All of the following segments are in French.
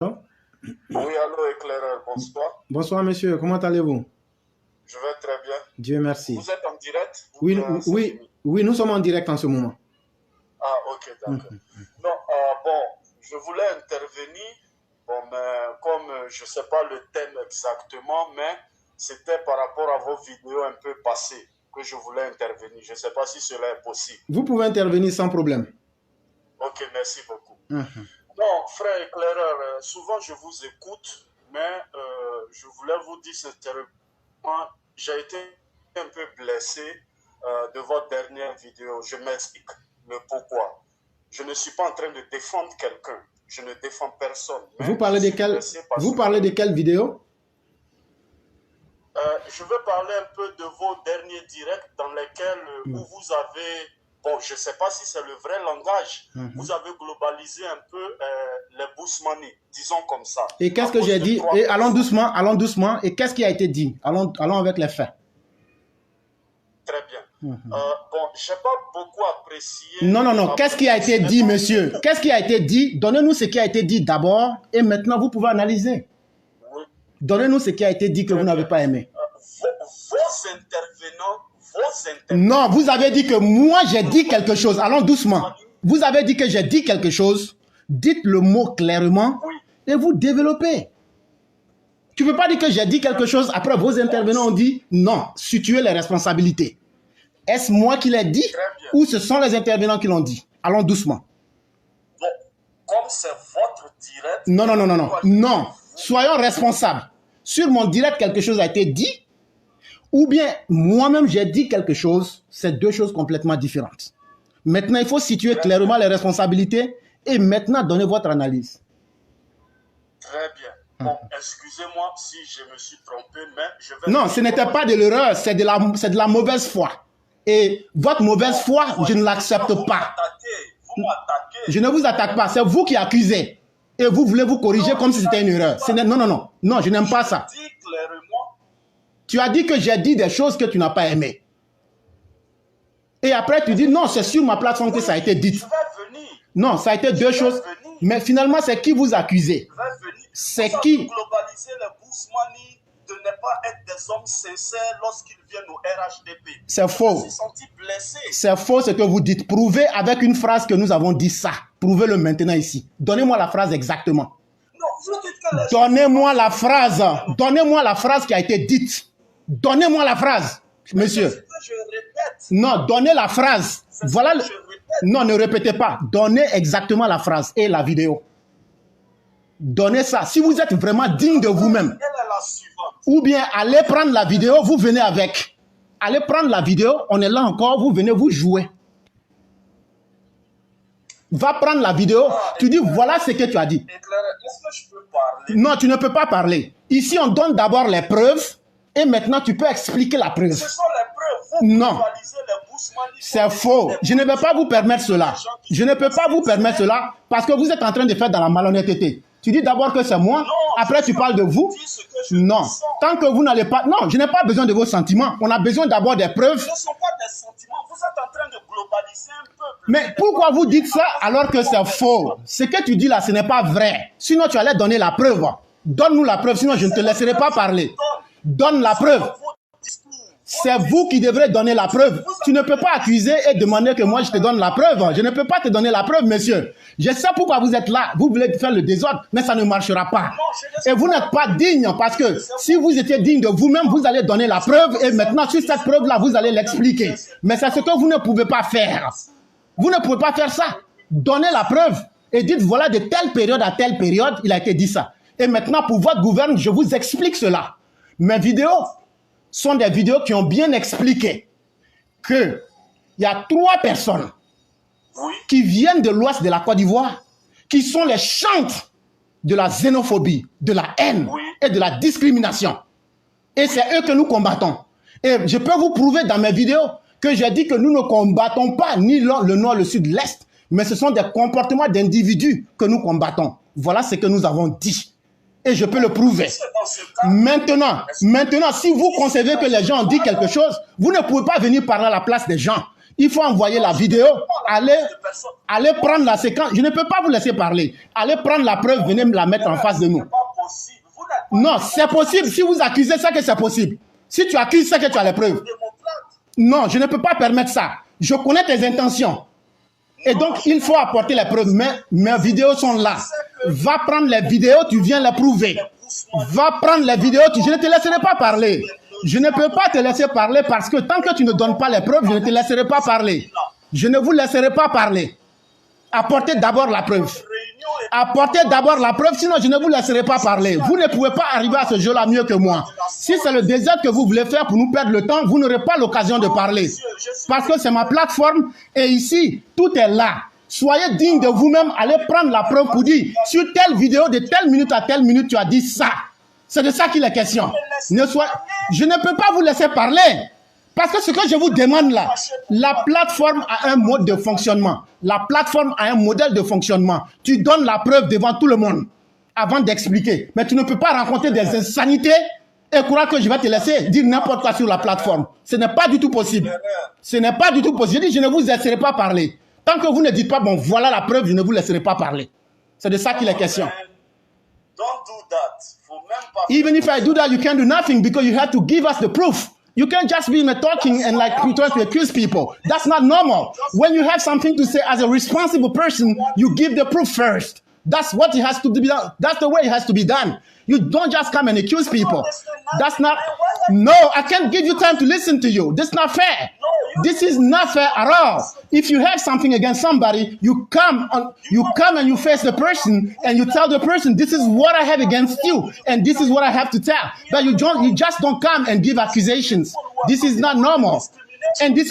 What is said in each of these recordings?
Oui, allô, éclaireur, bonsoir. Bonsoir monsieur, comment allez-vous? Je vais très bien. Dieu merci. Vous êtes en direct ou Oui, bien c'est oui, fini? oui, nous sommes en direct en ce moment. Ah, ok, d'accord. Non, bon, je voulais intervenir, bon, mais comme je ne sais pas le thème exactement, mais c'était par rapport à vos vidéos un peu passées que je voulais intervenir. Je ne sais pas si cela est possible. Vous pouvez intervenir sans problème. Ok, merci beaucoup. Non, frère éclaireur, souvent je vous écoute, mais je voulais vous dire sincèrement, j'ai été un peu blessé de votre dernière vidéo. Je m'explique le pourquoi. Je ne suis pas en train de défendre quelqu'un. Je ne défends personne. Vous parlez de quelle vidéo? Je veux parler un peu de vos derniers directs dans lesquels où vous avez, bon, je ne sais pas si c'est le vrai langage, vous avez globalisé un peu les bourse-money, disons comme ça. Et qu'est-ce que j'ai dit? Et allons doucement, allons doucement. Et qu'est-ce qui a été dit? Allons avec les faits. Très bien. Bon, je n'ai pas beaucoup apprécié... Non, non, non. Qu'est-ce qui a été dit, monsieur? Qu'est-ce qui a été dit? Donnez-nous ce qui a été dit d'abord et maintenant vous pouvez analyser. Oui. Donnez-nous ce qui a été dit que vous n'avez pas aimé. Vos intervenants... Non, vous avez dit que moi j'ai dit quelque chose. Allons doucement. Vous avez dit que j'ai dit quelque chose. Dites le mot clairement et vous développez. Tu ne peux pas dire que j'ai dit quelque chose, après vos intervenants ont dit non, situez les responsabilités. Est-ce moi qui l'ai dit ou ce sont les intervenants qui l'ont dit? Allons doucement. Bon, comme c'est votre direct... Non, non, non, non, non. Non, soyons responsables. Sur mon direct, quelque chose a été dit ou bien moi-même j'ai dit quelque chose, c'est deux choses complètement différentes. Maintenant, il faut situer clairement les responsabilités et maintenant donner votre analyse. Très bien. Bon, excusez-moi si je me suis trompé, mais je vais... Non, ce n'était pas de l'erreur, c'est de la mauvaise foi. Et votre mauvaise foi, je ne l'accepte pas. Vous m'attaquez. Je ne vous attaque pas, c'est vous qui accusez. Et vous voulez vous corriger comme si c'était une erreur. Non, non, non. Non, je n'aime pas ça. Tu as dit que j'ai dit des choses que tu n'as pas aimées. Et après, tu dis, non, c'est sur ma plateforme que ça a été dit. Non, ça a été deux choses. Mais finalement, c'est qui vous accusez? C'est qui? Globaliser les bourse-money de ne pas être des hommes sincères lorsqu'ils viennent au RHDP. C'est faux. Je me suis senti blessé. C'est faux ce que vous dites. Prouvez avec une phrase que nous avons dit ça. Prouvez-le maintenant ici. Donnez-moi la phrase exactement. Non, vous dites que donnez-moi la phrase. Donnez-moi la phrase qui a été dite. Donnez-moi la phrase, monsieur. Je répète. Non, donnez la phrase. Voilà. Non, ne répétez pas. Donnez exactement la phrase et la vidéo. Donnez ça. Si vous êtes vraiment digne de vous-même. Ou bien allez prendre la vidéo, vous venez avec. Allez prendre la vidéo, on est là encore, vous venez vous jouer. Va prendre la vidéo, tu dis voilà ce que tu as dit. Est-ce que je peux parler? Non, tu ne peux pas parler. Ici, on donne d'abord les preuves et maintenant tu peux expliquer la preuve. Ce sont les preuves. Non. C'est faux. Je ne vais pas vous permettre cela. Je ne peux pas vous permettre cela parce que vous êtes en train de faire dans la malhonnêteté. Tu dis d'abord que c'est moi, après tu parles de vous. Non. Tant que vous n'allez pas... Non, je n'ai pas besoin de vos sentiments. On a besoin d'abord des preuves. Ce ne sont pas des sentiments. Vous êtes en train de globaliser un peuple. Mais pourquoi vous dites ça alors que c'est faux? Ce que tu dis là, ce n'est pas vrai. Sinon, tu allais donner la preuve. Donne-nous la preuve, sinon je ne te laisserai pas parler. Donne la preuve. C'est vous qui devrez donner la preuve. Tu ne peux pas accuser et demander que moi je te donne la preuve. Je ne peux pas te donner la preuve, monsieur. Je sais pourquoi vous êtes là. Vous voulez faire le désordre, mais ça ne marchera pas. Et vous n'êtes pas digne parce que si vous étiez digne de vous-même, vous allez donner la preuve et maintenant sur cette preuve-là, vous allez l'expliquer. Mais c'est ce que vous ne pouvez pas faire. Vous ne pouvez pas faire ça. Donnez la preuve et dites voilà de telle période à telle période, il a été dit ça. Et maintenant pour votre gouverne, je vous explique cela. Mes vidéos sont des vidéos qui ont bien expliqué qu'il y a 3 personnes qui viennent de l'ouest de la Côte d'Ivoire, qui sont les chantres de la xénophobie, de la haine et de la discrimination. Et c'est eux que nous combattons. Et je peux vous prouver dans mes vidéos que j'ai dit que nous ne combattons pas ni le nord, le sud, l'est, mais ce sont des comportements d'individus que nous combattons. Voilà ce que nous avons dit. Et je peux le prouver. Maintenant, si vous concevez que les gens ont dit quelque chose, vous ne pouvez pas venir parler à la place des gens. Il faut envoyer la vidéo, allez prendre la séquence. Je ne peux pas vous laisser parler. Allez prendre la preuve, venez me la mettre en face de nous. Non, c'est possible. Si vous accusez, c'est que c'est possible. Si tu accuses, c'est que tu as les preuves. Non, je ne peux pas permettre ça. Je connais tes intentions. Et donc, il faut apporter les preuves. Mais mes vidéos sont là. Va prendre les vidéos, tu viens les prouver. Va prendre les vidéos, je ne te laisserai pas parler. Je ne peux pas te laisser parler parce que tant que tu ne donnes pas les preuves, je ne te laisserai pas parler. Je ne vous laisserai pas parler. Apportez d'abord la preuve. Apportez d'abord la preuve, sinon je ne vous laisserai pas parler. Vous ne pouvez pas arriver à ce jeu-là mieux que moi. Si c'est le désert que vous voulez faire pour nous perdre le temps, vous n'aurez pas l'occasion de parler. Parce que c'est ma plateforme et ici, tout est là. Soyez digne de vous-même, allez prendre la preuve pour dire, sur telle vidéo, de telle minute à telle minute, tu as dit ça. C'est de ça qu'il est question. Je ne peux pas vous laisser parler. Parce que ce que je vous demande là, la plateforme a un mode de fonctionnement. La plateforme a un modèle de fonctionnement. Tu donnes la preuve devant tout le monde avant d'expliquer. Mais tu ne peux pas rencontrer des insanités et croire que je vais te laisser dire n'importe quoi sur la plateforme. Ce n'est pas du tout possible. Ce n'est pas du tout possible. Je dis, je ne vous laisserai pas parler. Tant que vous ne dites pas, bon, voilà la preuve, je ne vous laisserai pas parler. C'est de ça qu'il est question. Even if I do that, you can't do nothing because you have to give us the proof. You can't just be talking and like trying to accuse people. That's not normal. When you have something to say as a responsible person, you give the proof first. That's what it has to be done. That's the way it has to be done. You don't just come and accuse people. That's not. No, I can't give you time to listen to you. That's not fair. This is not fair at all. If you have something against somebody, you come and you face the person and you tell the person, this is what I have against you and this is what I have to tell. But you just don't come and give accusations. This is not normal. And it's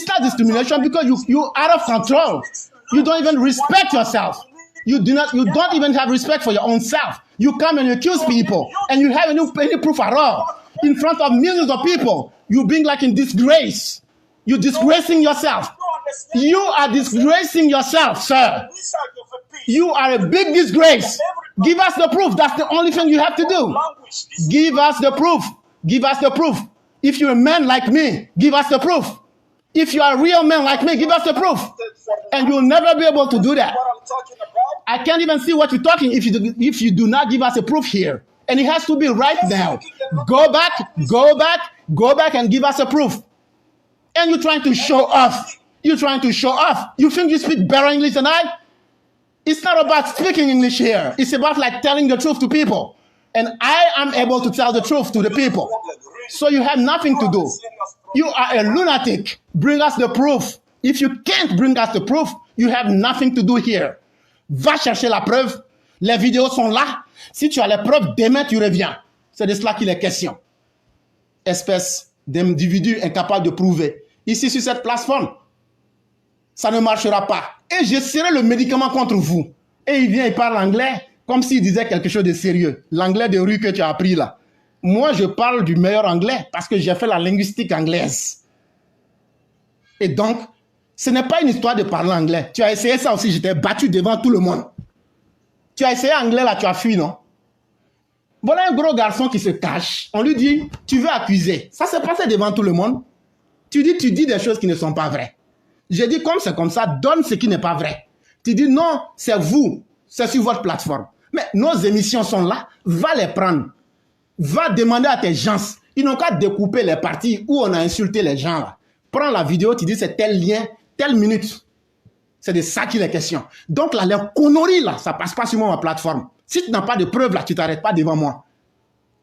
not discrimination because you're out of control. You don't even respect yourself. You don't even have respect for your own self. You come and accuse people and you have any proof at all. In front of millions of people, you being like in disgrace. You're disgracing yourself. You are disgracing yourself, sir. You are a big disgrace. Give us the proof. That's the only thing you have to do. Give us the proof. Give us the proof. If you're a man like me, give us the proof. If you are a real man like me, give us the proof. And you'll never be able to do that. I can't even see what you're talking if you do not give us a proof here. And it has to be right now. Go back and give us a proof. And you're trying to show off. You're trying to show off. You think you speak better English than I? It's not about speaking English here. It's about like telling the truth to people. And I am able to tell the truth to the people. So you have nothing to do. You are a lunatic. Bring us the proof. If you can't bring us the proof, you have nothing to do here. Va chercher la preuve. Les vidéos sont là. Si tu as les preuves, demain tu reviens. C'est de cela qu'il est question. Espèce d'individu incapable de prouver. Ici, sur cette plateforme, ça ne marchera pas. Et je serai le médicament contre vous. Et il vient, il parle anglais comme s'il disait quelque chose de sérieux. L'anglais de rue que tu as appris là. Moi, je parle du meilleur anglais parce que j'ai fait la linguistique anglaise. Et donc, ce n'est pas une histoire de parler anglais. Tu as essayé ça aussi, j'étais battu devant tout le monde. Tu as essayé anglais là, tu as fui, non? Voilà un gros garçon qui se cache. On lui dit, tu veux accuser. Ça s'est passé devant tout le monde. Tu dis des choses qui ne sont pas vraies. J'ai dit, comme c'est comme ça, donne ce qui n'est pas vrai. Tu dis, non, c'est vous. C'est sur votre plateforme. Mais nos émissions sont là. Va les prendre. Va demander à tes gens. Ils n'ont qu'à découper les parties où on a insulté les gens là. Prends la vidéo, tu dis, c'est tel lien, telle minute. C'est de ça qu'il est question. Donc là, les conneries là, ça passe pas sur ma plateforme. Si tu n'as pas de preuves là, tu t'arrêtes pas devant moi.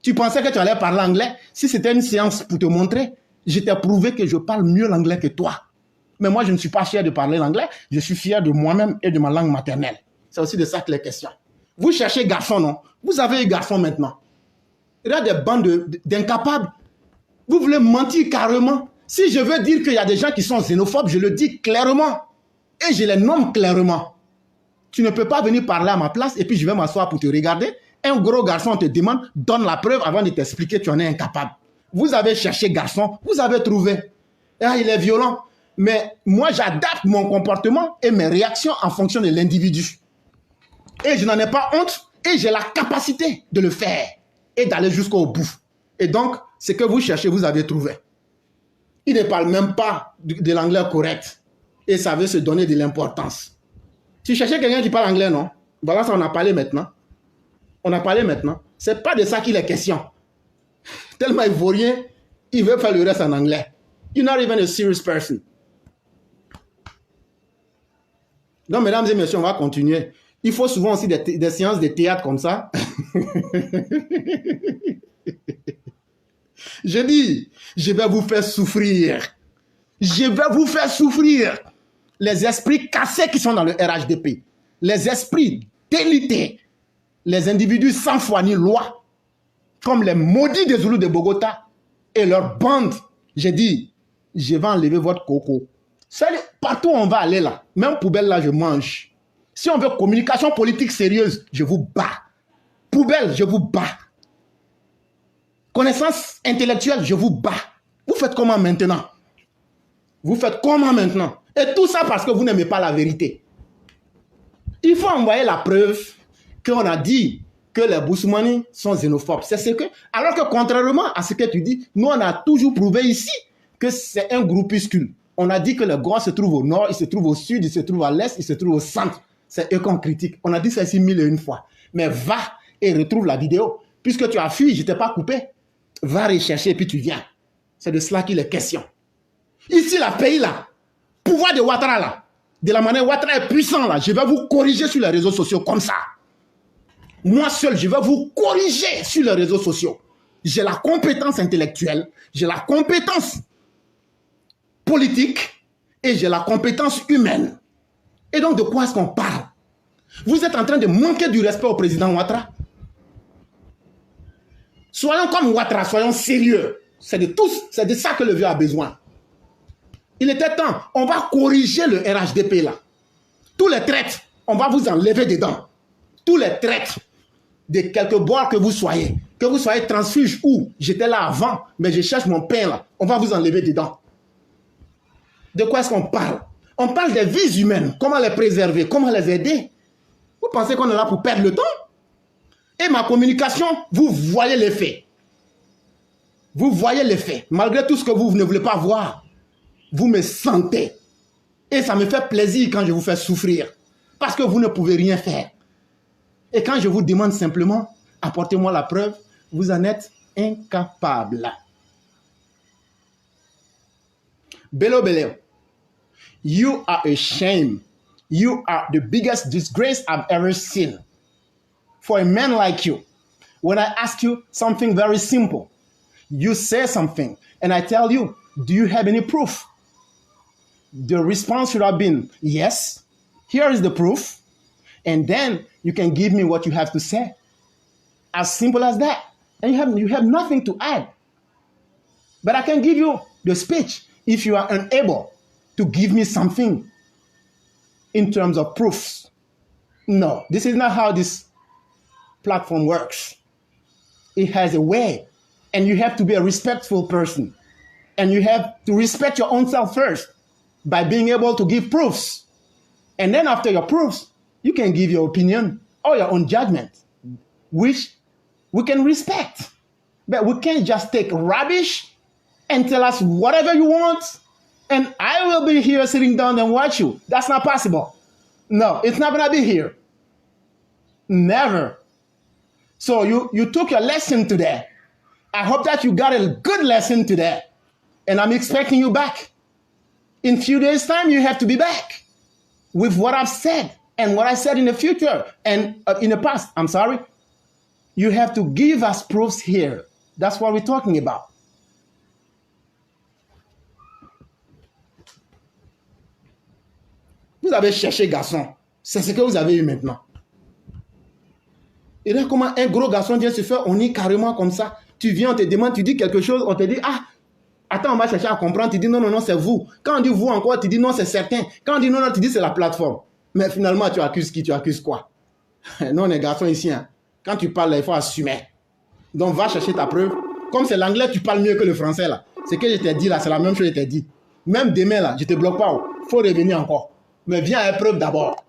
Tu pensais que tu allais parler anglais? Si c'était une séance pour te montrer, je t'ai prouvé que je parle mieux l'anglais que toi. Mais moi, je ne suis pas fier de parler l'anglais. Je suis fier de moi-même et de ma langue maternelle. C'est aussi de ça qu'il est question. Vous cherchez garçon, non? Vous avez eu garçon maintenant. Il y a des bandes d'incapables. Vous voulez mentir carrément. Si je veux dire qu'il y a des gens qui sont xénophobes, je le dis clairement. Et je les nomme clairement. Tu ne peux pas venir parler à ma place et puis je vais m'asseoir pour te regarder. Un gros garçon te demande, donne la preuve avant de t'expliquer, tu en es incapable. Vous avez cherché garçon, vous avez trouvé. Ah, il est violent. Mais moi, j'adapte mon comportement et mes réactions en fonction de l'individu. Et je n'en ai pas honte et j'ai la capacité de le faire et d'aller jusqu'au bout. Et donc, ce que vous cherchez, vous avez trouvé. Il ne parle même pas de l'anglais correct. Et ça veut se donner de l'importance. Tu cherchais quelqu'un qui parle anglais, non? Voilà, ça on a parlé maintenant. On a parlé maintenant. C'est pas de ça qu'il est question. Tellement ivoirien, il veut faire le reste en anglais. You're not even a serious person. Donc, mesdames et messieurs, on va continuer. Il faut souvent aussi des séances de théâtre comme ça. Je dis, je vais vous faire souffrir. Je vais vous faire souffrir. Les esprits cassés qui sont dans le RHDP. Les esprits délités. Les individus sans foi ni loi. Comme les maudits des Zoulous de Bogota. Et leur bande. J'ai dit, je vais enlever votre coco. Partout où on va aller là, même poubelle là, je mange. Si on veut communication politique sérieuse, je vous bats. Poubelle, je vous bats. Connaissance intellectuelle, je vous bats. Vous faites comment maintenant? Vous faites comment maintenant? Et tout ça parce que vous n'aimez pas la vérité. Il faut envoyer la preuve qu'on a dit que les Boussoumani sont xénophobes. C'est ce que, alors que contrairement à ce que tu dis, nous on a toujours prouvé ici que c'est un groupuscule. On a dit que le Goa se trouve au nord, il se trouve au sud, il se trouve à l'est, il se trouve au centre. C'est eux qu'on critique. On a dit ça ici 1001 fois. Mais va et retrouve la vidéo. Puisque tu as fui, je ne t'ai pas coupé. Va rechercher et puis tu viens. C'est de cela qu'il est question. Ici, la pays là, pouvoir de Ouattara là, de la manière Ouattara est puissant là, je vais vous corriger sur les réseaux sociaux comme ça. Moi seul, je vais vous corriger sur les réseaux sociaux. J'ai la compétence intellectuelle, j'ai la compétence politique et j'ai la compétence humaine. Et donc, de quoi est-ce qu'on parle? Vous êtes en train de manquer du respect au président Ouattara. Soyons comme Ouattara, soyons sérieux. C'est de ça que le vieux a besoin. Il était temps, on va corriger le RHDP là. Tous les traîtres, on va vous enlever dedans. Tous les traîtres de quelque boire que vous soyez transfuge ou j'étais là avant, mais je cherche mon pain là, on va vous enlever dedans. De quoi est-ce qu'on parle? On parle des vies humaines, comment les préserver, comment les aider. Vous pensez qu'on est là pour perdre le temps? Et ma communication, vous voyez les faits. Vous voyez les faits. Malgré tout ce que vous ne voulez pas voir, vous me sentez. Et ça me fait plaisir quand je vous fais souffrir. Parce que vous ne pouvez rien faire. Et quand je vous demande simplement, apportez-moi la preuve, vous en êtes incapable. Bello Bello, you are a shame. You are the biggest disgrace I've ever seen. For a man like you, when I ask you something very simple, you say something, and I tell you, do you have any proof? The response should have been, yes, here is the proof, and then you can give me what you have to say. As simple as that. And you have nothing to add. But I can give you the speech if you are unable to give me something in terms of proofs. No, this is not how this platform works. It has a way, and you have to be a respectful person, and you have to respect your own self first by being able to give proofs, and then after your proofs you can give your opinion or your own judgment, which we can respect. But we can't just take rubbish and tell us whatever you want and I will be here sitting down and watch you. That's not possible. No, it's not gonna be here. Never. So you took your lesson today. I hope that you got a good lesson today. And I'm expecting you back. In a few days' time, you have to be back with what I've said and what I said in the future and in the past. I'm sorry. You have to give us proofs here. That's what we're talking about. Vous avez cherché garçon. C'est ce que vous avez eu maintenant. Et là, comment un gros garçon vient se faire, on est carrément comme ça. Tu viens, on te demande, tu dis quelque chose, on te dit, ah, attends, on va chercher à comprendre. Tu dis, non, non, non, c'est vous. Quand on dit vous encore, tu dis, non, c'est certain. Quand on dit, non, non, tu dis, c'est la plateforme. Mais finalement, tu accuses qui? Tu accuses quoi? Non, on est garçon ici. Hein. Quand tu parles, il faut assumer. Donc, va chercher ta preuve. Comme c'est l'anglais, tu parles mieux que le français, là. Ce que je t'ai dit, là, c'est la même chose que je t'ai dit. Même demain, là, je ne te bloque pas. Il faut revenir encore. Mais viens à la preuve d'abord.